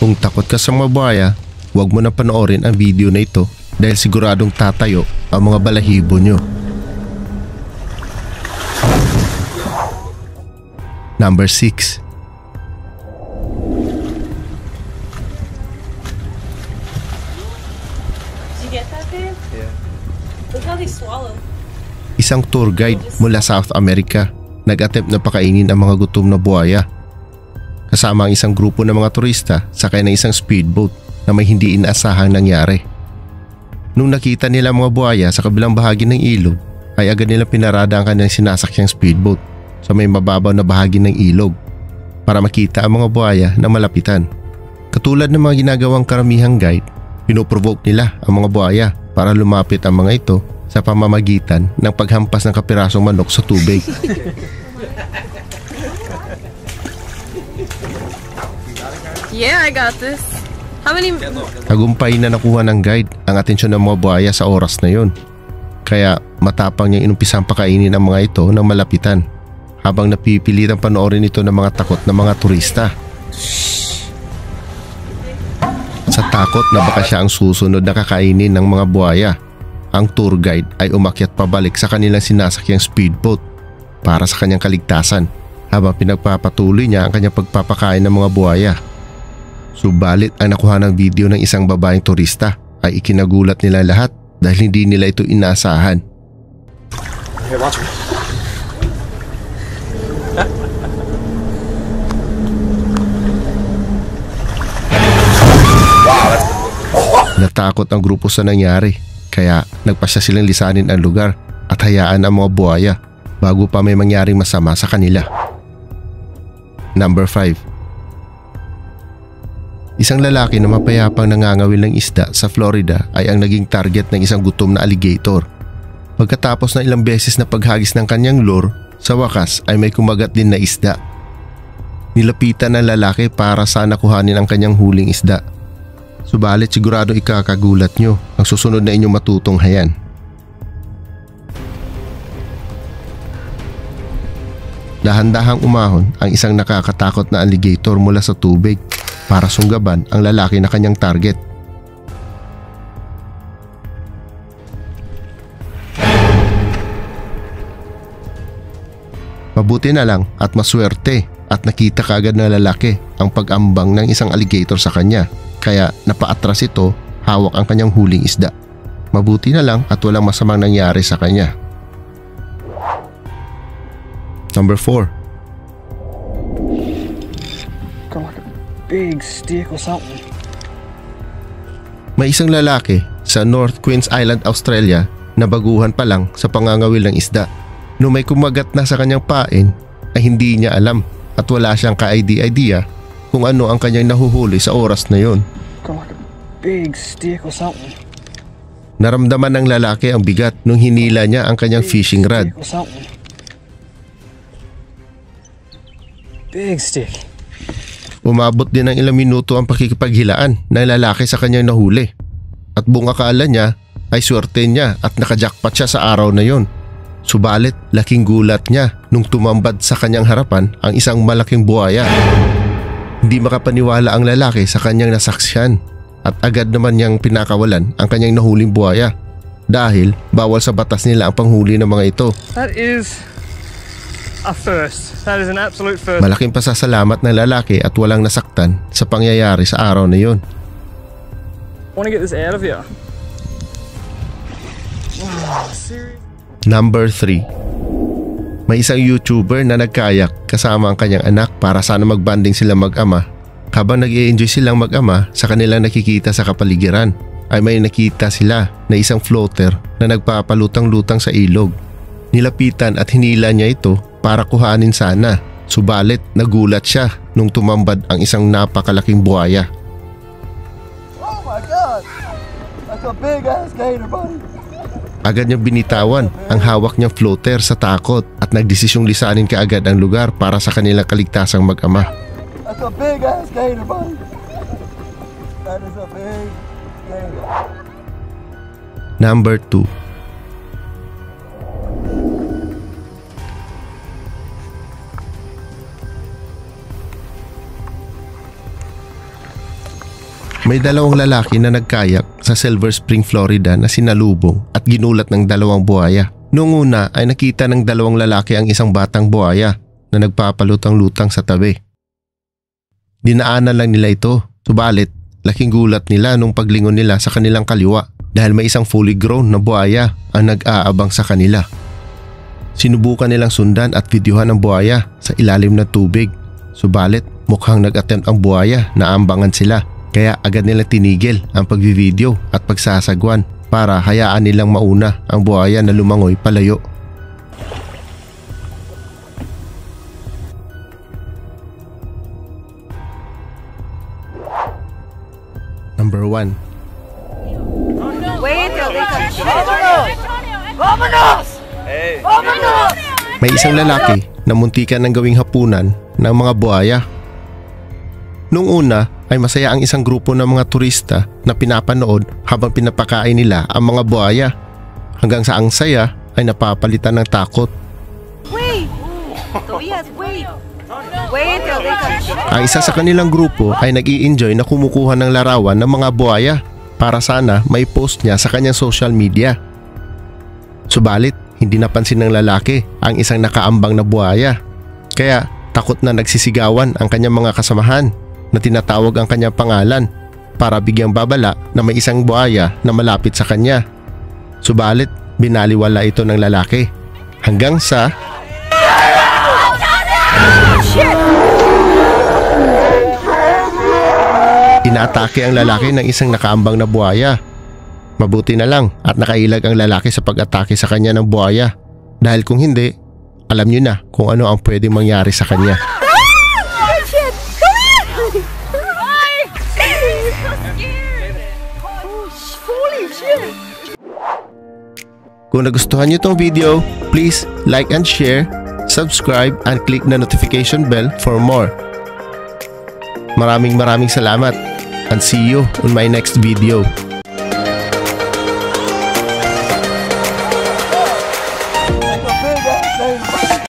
Kung takot ka sa mga buhaya, huwag mo na panoorin ang video na ito dahil siguradong tatayo ang mga balahibo nyo. Number 6. Isang tour guide mula South America nag-attempt na pakainin ang mga gutom na buhaya. Kasama ang isang grupo ng mga turista sakay ng isang speedboat na may hindi inaasahang nangyari. Nung nakita nila mga buhaya sa kabilang bahagi ng ilog ay agad nilang pinarada ang kanilang sinasakyang speedboat sa may mababaw na bahagi ng ilog para makita ang mga buhaya na malapitan. Katulad ng mga ginagawang karamihang guide, pinoprovoke nila ang mga buhaya para lumapit ang mga ito sa pamamagitan ng paghampas ng kapirasong manok sa tubig. Yeah, I got this. How many... Tagumpay na nakuha ng guide ang atensyon ng mga buhaya sa oras na yon. Kaya matapang niyang inumpisang pakainin ang mga ito ng malapitan habang napipilitang panoorin ito ng mga takot na mga turista. Sa takot na baka siya ang susunod na kakainin ng mga buhaya, ang tour guide ay umakyat pabalik sa kanilang sinasakyang speedboat para sa kanyang kaligtasan habang pinagpapatuloy niya ang kanyang pagpapakain ng mga buhaya. Subalit ang nakuha ng video ng isang babaeng turista ay ikinagulat nila lahat dahil hindi nila ito inaasahan. Hey, watch me. Natakot ang grupo sa nangyari kaya nagpasya silang lisanin ang lugar at hayaan ang mga buhaya bago pa may mangyaring masama sa kanila. Number 5. Isang lalaki na mapayapang nangangawil ng isda sa Florida ay ang naging target ng isang gutom na alligator. Pagkatapos ng ilang beses na paghagis ng kanyang lure, sa wakas ay may kumagat din na isda. Nilapitan ng lalaki para sana kuhanin ang kanyang huling isda. Subalit sigurado ikakagulat nyo ang susunod na inyong matutunghayan. Dahan-dahang umahon ang isang nakakatakot na alligator mula sa tubig para sunggaban ang lalaki na kanyang target. Mabuti na lang at maswerte at nakita kaagad ng lalaki ang pag-ambang ng isang alligator sa kanya kaya napaatras ito hawak ang kanyang huling isda. Mabuti na lang at walang masamang nangyari sa kanya. Number 4. Big stick or something. May isang lalaki sa North Queens Island, Australia na baguhan pa lang sa pangangawil ng isda. Nung may kumagat na sa kanyang pain ay hindi niya alam at wala siyang ka-idea kung ano ang kanyang nahuhuli sa oras na yon. Big stick or something. Naramdaman ng lalaki ang bigat nung hinila niya ang kanyang fishing rod. Big stick. Umabot din ng ilang minuto ang pakikipaghilaan ng lalaki sa kanyang nahuli. At buong akala niya ay swerte niya at nakajackpot siya sa araw na yon. Subalit laking gulat niya nung tumambad sa kanyang harapan ang isang malaking buhaya. Hindi makapaniwala ang lalaki sa kanyang nasaksihan at agad naman niyang pinakawalan ang kanyang nahuling buhaya dahil bawal sa batas nila ang panghuli ng mga ito. That is a first. That is an absolute first. Malaking pasasalamat ng lalaki at walang nasaktan sa pangyayari sa araw na yon. I want to get this out of here. Oh, serious? Number 3. May isang YouTuber na nagkayak kasama ang kanyang anak para sana magbanding sila mag-ama. Habang nag-i-enjoy silang mag-ama sa kanilang nakikita sa kapaligiran ay may nakita sila na isang floater na nagpapalutang-lutang sa ilog. Nilapitan at hinila niya ito para kuhanin sana. Subalit nagulat siya nung tumambad ang isang napakalaking buhaya. Oh my God! That's a big ass gator, buddy. Agad niyang binitawan ang hawak niyang floater sa takot at nagdesisyong lisanin kaagad ang lugar para sa kanilang kaligtasang mag-ama. That's a big ass gator, buddy. That is a big gator. Number 2. May dalawang lalaki na nagkayak sa Silver Spring, Florida na sinalubong at ginulat ng dalawang buhaya. Noong una ay nakita ng dalawang lalaki ang isang batang buhaya na nagpapalutang-lutang sa tabi. Dinaanan lang nila ito, subalit laking gulat nila nung paglingon nila sa kanilang kaliwa dahil may isang fully grown na buhaya ang nag-aabang sa kanila. Sinubukan nilang sundan at videohan ang buhaya sa ilalim ng tubig, subalit mukhang nag-attempt ang buhaya na ambangan sila. Kaya agad nilang tinigil ang pagvi-video at pagsasagwan para hayaan nilang mauna ang buhaya na lumangoy palayo. Number 1. Wait till they come shoot. Vámonos! Hey! Vámonos! May isang lalaki na muntikan ng gawing hapunan ng mga buhaya. Noong una ay masaya ang isang grupo ng mga turista na pinapanood habang pinapakain nila ang mga buhaya. Hanggang sa ang saya ay napapalitan ng takot. Wait! Tobias, wait! Wait till they come shoot. Ang isa sa kanilang grupo ay nag-i-enjoy na kumukuha ng larawan ng mga buhaya para sana may post niya sa kanyang social media. Subalit, hindi napansin ng lalaki ang isang nakaambang na buhaya. Kaya takot na nagsisigawan ang kanyang mga kasamahan na tinatawag ang kanyang pangalan para bigyang babala na may isang buhaya na malapit sa kanya. Subalit, binaliwala ito ng lalaki hanggang sa inatake ang lalaki ng isang nakaambang na buhaya. Mabuti na lang at nakailag ang lalaki sa pag-atake sa kanya ng buhaya dahil kung hindi, alam niyo na kung ano ang pwedeng mangyari sa kanya. Kung nagustuhan niyo itong video, please like and share, subscribe and click na notification bell for more. Maraming salamat and see you on my next video.